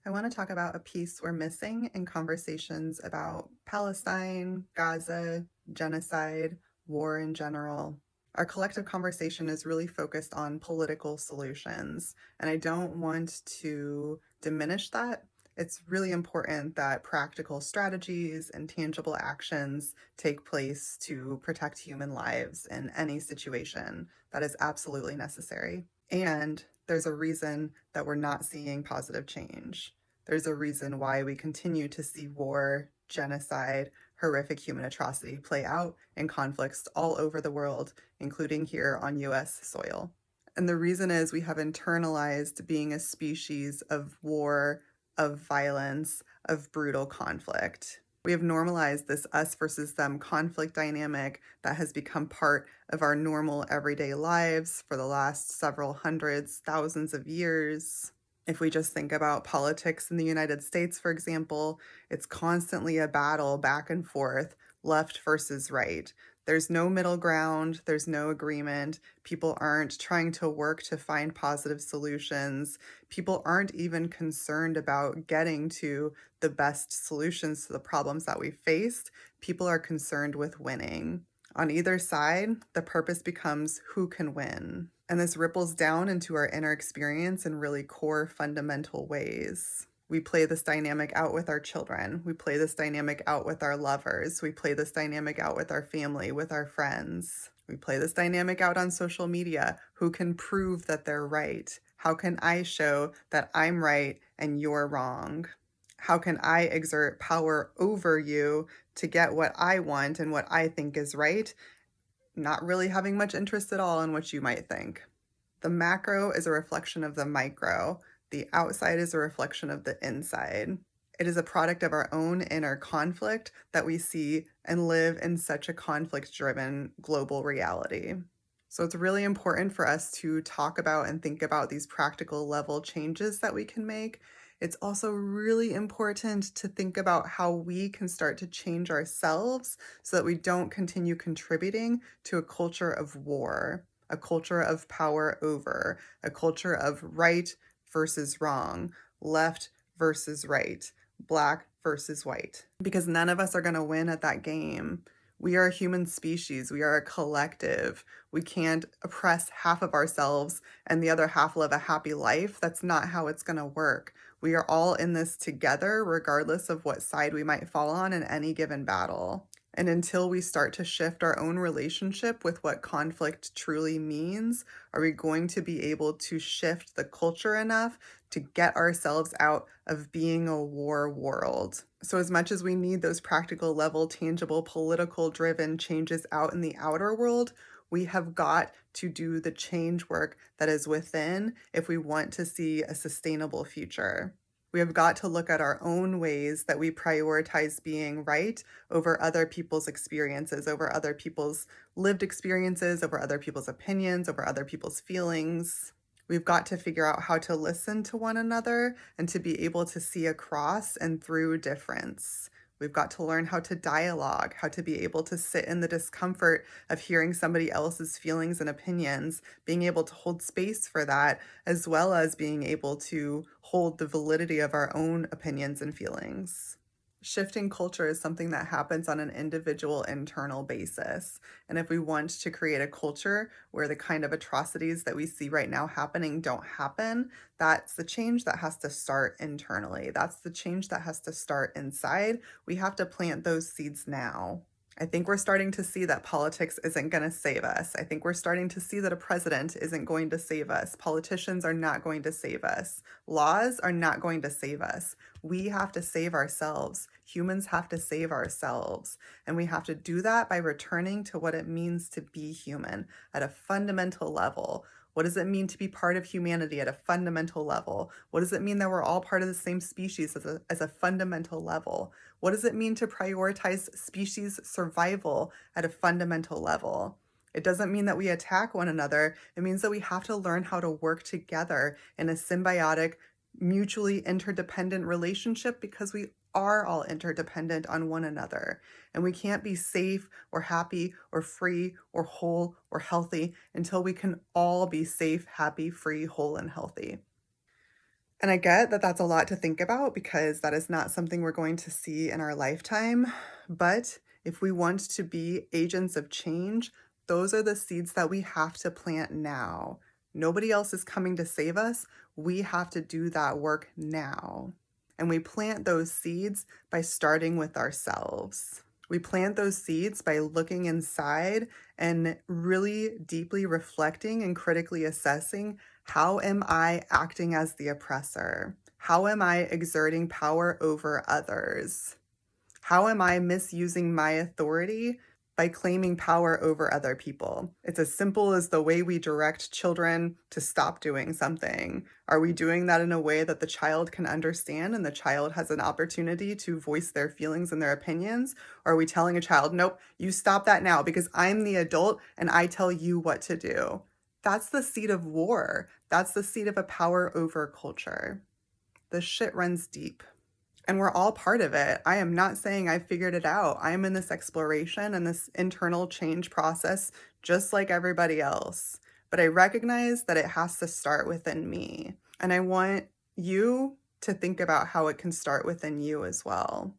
I want to talk about a piece we're missing in conversations about Palestine, Gaza, genocide, war in general. Our collective conversation is really focused on political solutions, and I don't want to diminish that. It's really important that practical strategies and tangible actions take place to protect human lives in any situation. That is absolutely necessary. And there's a reason that we're not seeing positive change. There's a reason why we continue to see war, genocide, horrific human atrocity play out in conflicts all over the world, including here on US soil. And the reason is we have internalized being a species of war, of violence, of brutal conflict. We have normalized this us versus them conflict dynamic that has become part of our normal everyday lives for the last several hundreds, thousands of years. If we just think about politics in the United States, for example, it's constantly a battle back and forth, left versus right. There's no middle ground, there's no agreement. People aren't trying to work to find positive solutions. People aren't even concerned about getting to the best solutions to the problems that we faced. People are concerned with winning. On either side, the purpose becomes who can win. And this ripples down into our inner experience in really core fundamental ways. We play this dynamic out with our children. We play this dynamic out with our lovers. We play this dynamic out with our family, with our friends. We play this dynamic out on social media. Who can prove that they're right? How can I show that I'm right and you're wrong? How can I exert power over you to get what I want and what I think is right, not really having much interest at all in what you might think? The macro is a reflection of the micro. The outside is a reflection of the inside. It is a product of our own inner conflict that we see and live in such a conflict-driven global reality. So it's really important for us to talk about and think about these practical level changes that we can make. It's also really important to think about how we can start to change ourselves so that we don't continue contributing to a culture of war, a culture of power over, a culture of right versus wrong, left versus right, black versus white. Because none of us are going to win at that game. We are a human species. We are a collective. We can't oppress half of ourselves and the other half live a happy life. That's not how it's going to work. We are all in this together, regardless of what side we might fall on in any given battle. And until we start to shift our own relationship with what conflict truly means, are we going to be able to shift the culture enough to get ourselves out of being a war world? So as much as we need those practical level, tangible, political driven changes out in the outer world, we have got to do the change work that is within if we want to see a sustainable future. We have got to look at our own ways that we prioritize being right over other people's experiences, over other people's lived experiences, over other people's opinions, over other people's feelings. We've got to figure out how to listen to one another and to be able to see across and through difference. We've got to learn how to dialogue, how to be able to sit in the discomfort of hearing somebody else's feelings and opinions, being able to hold space for that, as well as being able to hold the validity of our own opinions and feelings. Shifting culture is something that happens on an individual internal basis. And if we want to create a culture where the kind of atrocities that we see right now happening don't happen, that's the change that has to start internally. That's the change that has to start inside. We have to plant those seeds now. I think we're starting to see that politics isn't going to save us. I think we're starting to see that a president isn't going to save us. Politicians are not going to save us. Laws are not going to save us. We have to save ourselves. Humans have to save ourselves. And we have to do that by returning to what it means to be human at a fundamental level. What does it mean to be part of humanity at a fundamental level? What does it mean that we're all part of the same species as a fundamental level? What does it mean to prioritize species survival at a fundamental level? It doesn't mean that we attack one another. It means that we have to learn how to work together in a symbiotic, mutually interdependent relationship because we are all interdependent on one another. And we can't be safe or happy or free or whole or healthy until we can all be safe, happy, free, whole, and healthy. And I get that that's a lot to think about because that is not something we're going to see in our lifetime. But if we want to be agents of change, those are the seeds that we have to plant now. Nobody else is coming to save us. We have to do that work now. And we plant those seeds by starting with ourselves. We plant those seeds by looking inside and really deeply reflecting and critically assessing, how am I acting as the oppressor? How am I exerting power over others? How am I misusing my authority by claiming power over other people? It's as simple as the way we direct children to stop doing something. Are we doing that in a way that the child can understand and the child has an opportunity to voice their feelings and their opinions? Or are we telling a child, nope, you stop that now because I'm the adult and I tell you what to do? That's the seed of war. That's the seed of a power over culture. The shit runs deep. And we're all part of it. I am not saying I figured it out. I am in this exploration and this internal change process just like everybody else. But I recognize that it has to start within me. And I want you to think about how it can start within you as well.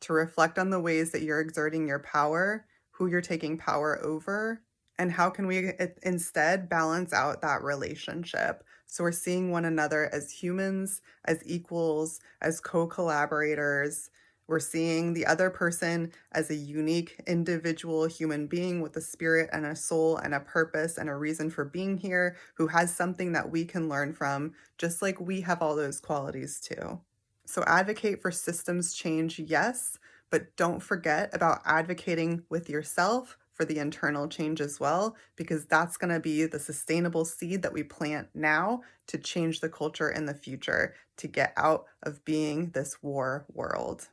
To reflect on the ways that you're exerting your power, who you're taking power over, and how can we instead balance out that relationship so we're seeing one another as humans, as equals, as co-collaborators. We're seeing the other person as a unique individual human being with a spirit and a soul and a purpose and a reason for being here, who has something that we can learn from, just like we have all those qualities too. So advocate for systems change, yes, but don't forget about advocating with yourself for the internal change as well, because that's going to be the sustainable seed that we plant now to change the culture in the future, to get out of being this war world.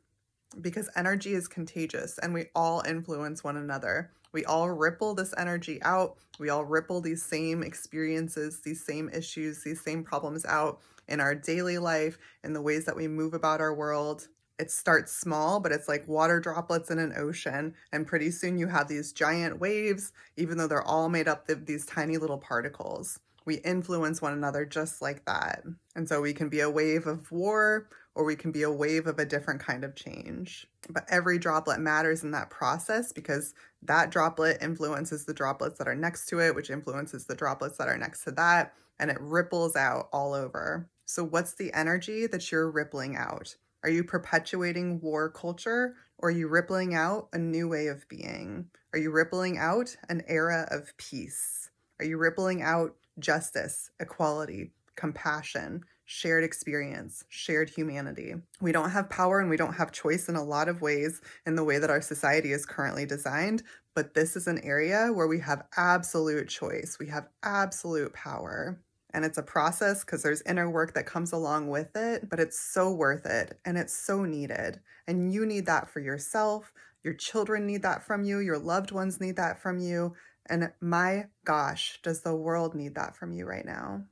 Because energy is contagious and we all influence one another. We all ripple this energy out. We all ripple these same experiences, these same issues, these same problems out in our daily life, in the ways that we move about our world. It starts small, but it's like water droplets in an ocean. And pretty soon you have these giant waves, even though they're all made up of these tiny little particles. We influence one another just like that. And so we can be a wave of war, or we can be a wave of a different kind of change. But every droplet matters in that process because that droplet influences the droplets that are next to it, which influences the droplets that are next to that, and it ripples out all over. So what's the energy that you're rippling out? Are you perpetuating war culture, or are you rippling out a new way of being? Are you rippling out an era of peace? Are you rippling out justice, equality, compassion, shared experience, shared humanity? We don't have power and we don't have choice in a lot of ways in the way that our society is currently designed, but this is an area where we have absolute choice. We have absolute power. And it's a process because there's inner work that comes along with it, but it's so worth it and it's so needed. And you need that for yourself. Your children need that from you. Your loved ones need that from you. And my gosh, does the world need that from you right now?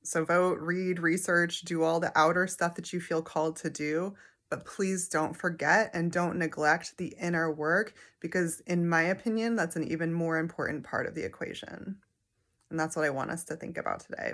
So vote, read, research, do all the outer stuff that you feel called to do. But please don't forget and don't neglect the inner work, because in my opinion, that's an even more important part of the equation. And that's what I want us to think about today.